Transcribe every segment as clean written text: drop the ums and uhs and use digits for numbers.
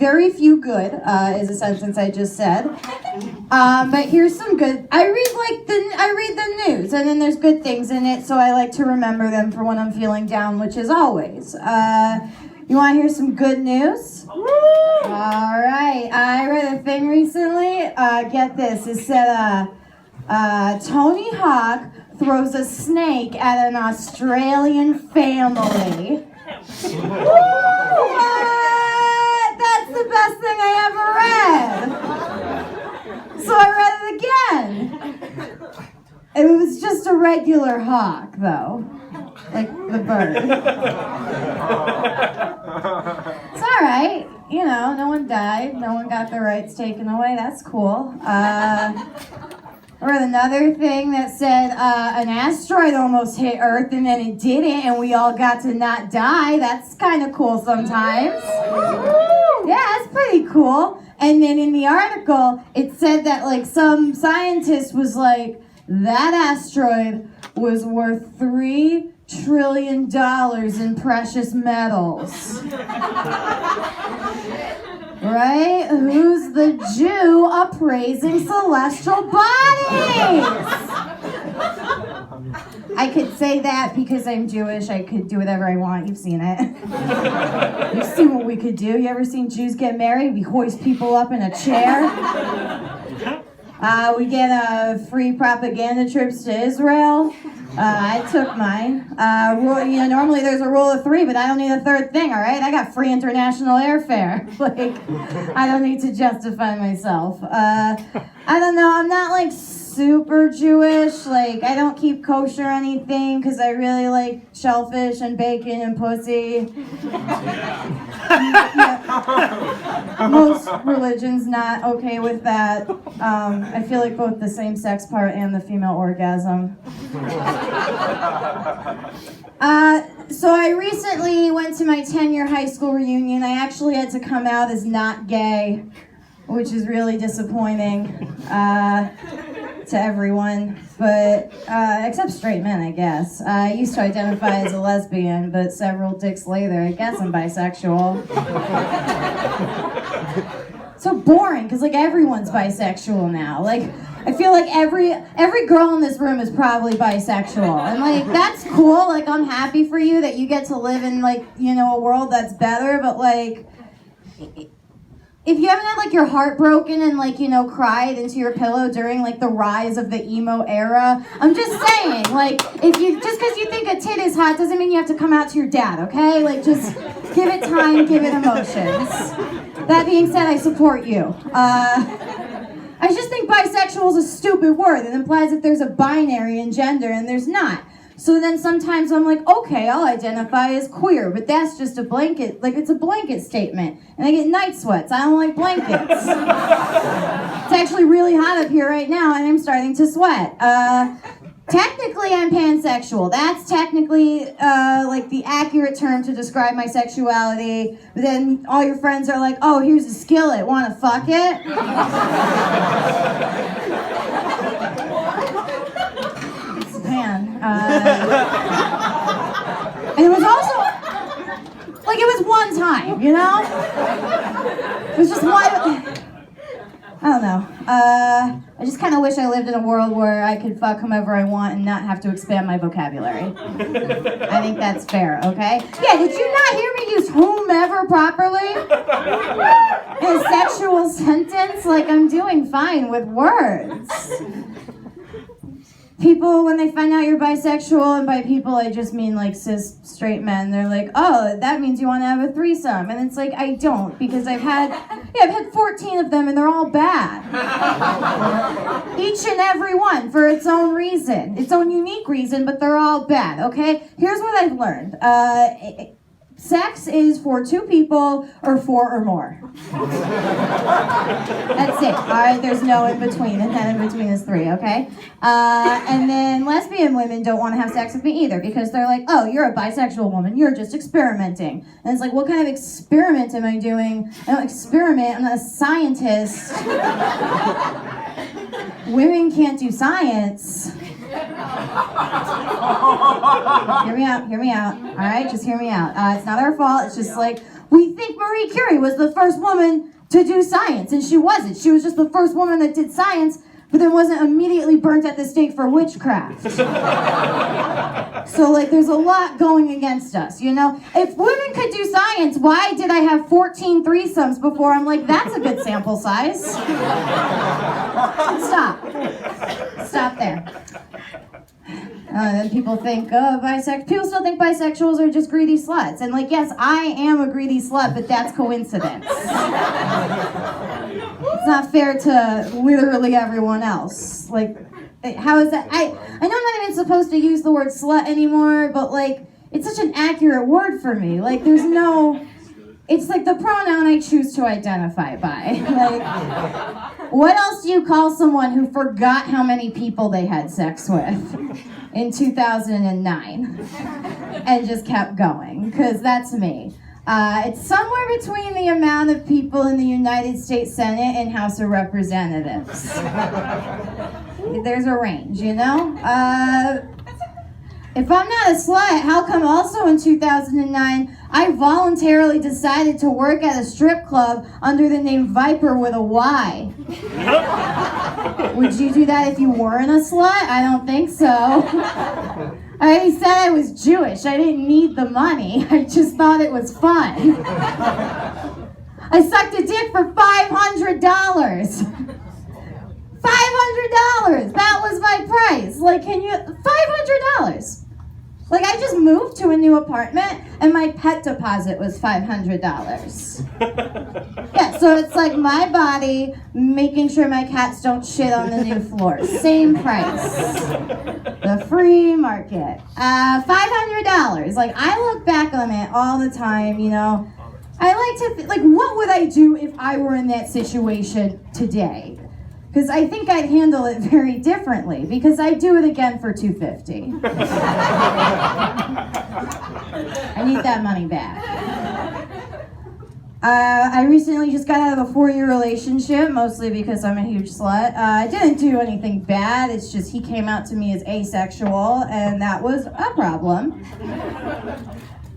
very few good, is a sentence I just said. But here's some good. I read the news, and then there's good things in it, so I like to remember them for when I'm feeling down, which is always. You want to hear some good news? Woo! All right. I read a thing recently. Get this. It said, Tony Hawk throws a snake at an Australian family. What? That's the best thing I ever read. So I read it again. It was just a regular hawk, though. Like the bird. It's all right. You know, no one died. No one got their rights taken away. That's cool. I read another thing that said an asteroid almost hit Earth and then it didn't and we all got to not die. That's kind of cool sometimes. Yeah, it's pretty cool. And then in the article, it said that like some scientist was like, that asteroid was worth $3 trillion in precious metals. Right? Who's the Jew appraising celestial bodies? I could say that because I'm Jewish. I could do whatever I want. You've seen it. You've seen what we could do. You ever seen Jews get married? We hoist people up in a chair. We get free propaganda trips to Israel. I took mine. Normally there's a rule of 3, but I don't need a third thing, all right? I got free international airfare. Like, I don't need to justify myself. I don't know. I'm not, like, super Jewish. Like, I don't keep kosher or anything because I really like shellfish and bacon and pussy. Most religions not okay with that. I feel like both the same-sex part and the female orgasm. So I recently went to my 10-year high school reunion. I actually had to come out as not gay, which is really disappointing to everyone, but except straight men, I guess. I used to identify as a lesbian, but several dicks later, I guess I'm bisexual. So boring, because like everyone's bisexual now. Like, I feel like every girl in this room is probably bisexual. And like, that's cool. Like, I'm happy for you that you get to live in like, you know, a world that's better. But like, if you haven't had like your heart broken and like, you know, cried into your pillow during like the rise of the emo era, I'm just saying, like, just because you think a tit is hot doesn't mean you have to come out to your dad, okay? Like, just give it time, give it emotions. That being said, I support you. I just think bisexual is a stupid word. It implies that there's a binary in gender, and there's not. So then sometimes I'm like, okay, I'll identify as queer, but that's just a blanket, like it's a blanket statement. And I get night sweats. I don't like blankets. It's actually really hot up here right now, and I'm starting to sweat. Technically, I'm pansexual. That's technically like the accurate term to describe my sexuality. But then all your friends are like, "Oh, here's a skillet. Want to fuck it?" It's a pan. And it was also like it was one time, you know. It was just one. I don't know. I just kind of wish I lived in a world where I could fuck whomever I want and not have to expand my vocabulary. I think that's fair, okay? Yeah, did you not hear me use whomever properly? In a sexual sentence? Like, I'm doing fine with words. People, when they find out you're bisexual, and by people I just mean like cis straight men, they're like, oh, that means you want to have a threesome. And it's like, I don't, because I've had 14 of them and they're all bad. Each and every one for its own reason, its own unique reason, but they're all bad, okay? Here's what I've learned. Sex is for 2 people or 4 or more. That's it, all right? There's no in between, and then in between is 3, okay? And then lesbian women don't want to have sex with me either because they're like, oh, you're a bisexual woman, you're just experimenting. And it's like, what kind of experiment am I doing? I don't experiment, I'm not a scientist. Women can't do science. Hear me out, all right? Just hear me out. It's not our fault, it's just like, We think Marie Curie was the first woman to do science, and she wasn't. She was just the first woman that did science, but then wasn't immediately burnt at the stake for witchcraft. So, like, there's a lot going against us, you know? If women could do science, why did I have 14 threesomes before? I'm like, that's a good sample size. Stop there. Then people think, people still think bisexuals are just greedy sluts. And like, yes, I am a greedy slut, but that's coincidence. It's not fair to literally everyone else. Like, how is that? I know I'm not even supposed to use the word slut anymore, but like, it's such an accurate word for me. Like, it's like the pronoun I choose to identify by. Like, what else do you call someone who forgot how many people they had sex with in 2009 and just kept going? Because that's me. It's somewhere between the amount of people in the United States Senate and House of Representatives. There's a range, you know? If I'm not a slut, how come also in 2009 I voluntarily decided to work at a strip club under the name Viper with a Y? Would you do that if you weren't a slut? I don't think so. I already said I was Jewish. I didn't need the money. I just thought it was fun. I sucked a dick for $500. $500! That was my price. Like, $500? Like, I just moved to a new apartment, and my pet deposit was $500. Yeah, so it's like my body making sure my cats don't shit on the new floor. Same price. The free market. $500. Like, I look back on it all the time, you know. I like to, what would I do if I were in that situation today? Because I think I'd handle it very differently, because I'd do it again for $250. I need that money back. I recently just got out of a 4-year relationship, mostly because I'm a huge slut. I didn't do anything bad, it's just he came out to me as asexual, and that was a problem.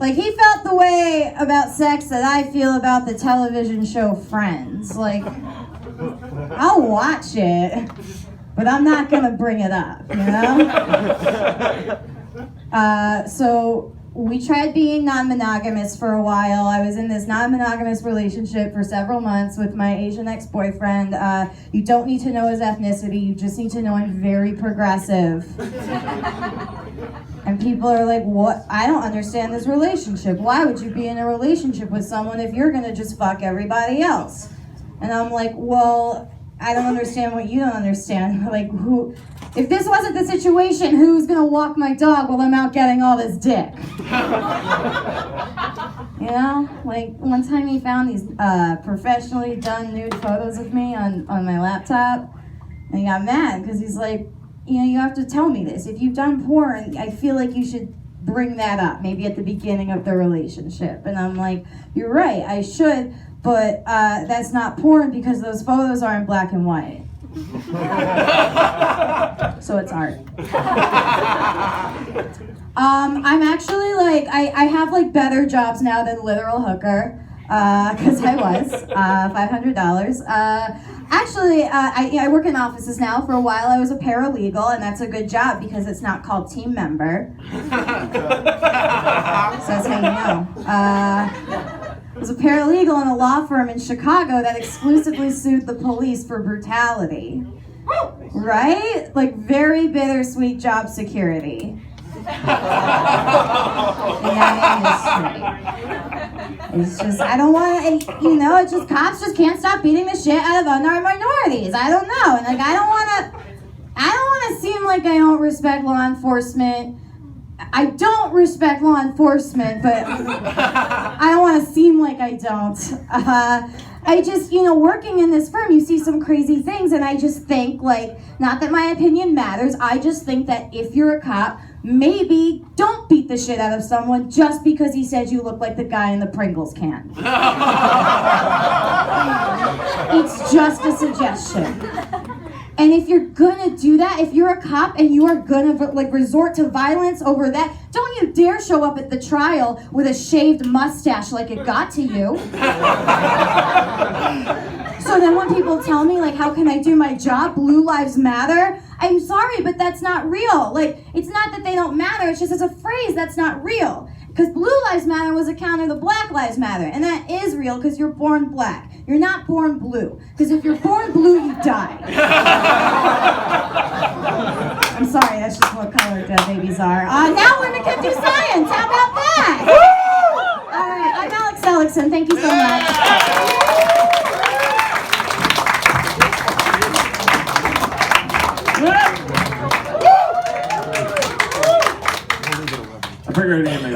Like, he felt the way about sex that I feel about the television show Friends. Like, I'll watch it, but I'm not gonna bring it up, you know? So we tried being non-monogamous for a while. I was in this non-monogamous relationship for several months with my Asian ex-boyfriend. You don't need to know his ethnicity, you just need to know I'm very progressive. And people are like, what? I don't understand this relationship. Why would you be in a relationship with someone if you're gonna just fuck everybody else? And I'm like, well, I don't understand what you don't understand. Like, if this wasn't the situation, who's gonna walk my dog while I'm out getting all this dick? You know? Like, one time he found these professionally done nude photos of me on my laptop, and he got mad, because he's like, you know, you have to tell me this. If you've done porn, I feel like you should bring that up, maybe at the beginning of the relationship. And I'm like, you're right, I should, but that's not porn because those photos are in black and white. So it's art. I'm actually like, I have like better jobs now than literal hooker, because I was, $500. Actually, I work in offices now. For a while I was a paralegal, and that's a good job because it's not called team member. So that's how you know. I was a paralegal in a law firm in Chicago that exclusively sued the police for brutality. Right? Like, very bittersweet job security. In that industry. It's just, I don't want to, you know, it's just, cops just can't stop beating the shit out of unarmed minorities. I don't know. And like, I don't want to seem like I don't respect law enforcement. I don't respect law enforcement, but I don't want to seem like I don't. I just, you know, working in this firm, you see some crazy things, and I just think, like, not that my opinion matters, I just think that if you're a cop, maybe don't beat the shit out of someone just because he said you look like the guy in the Pringles can. It's just a suggestion. And if you're gonna do that, if you're a cop and you are gonna like resort to violence over that, don't you dare show up at the trial with a shaved mustache like it got to you. So then when people tell me, like, how can I do my job? Blue lives matter. I'm sorry, but that's not real. Like, it's not that they don't matter, it's just as a phrase that's not real. Because blue lives matter was a counter to black lives matter. And that is real because you're born black. You're not born blue. Because if you're born blue, you die. I'm sorry, that's just what color dead babies are. Now women can do science. How about that? All right, I'm Alex Seligsohn. Thank you so much. I figured it'd be amazing.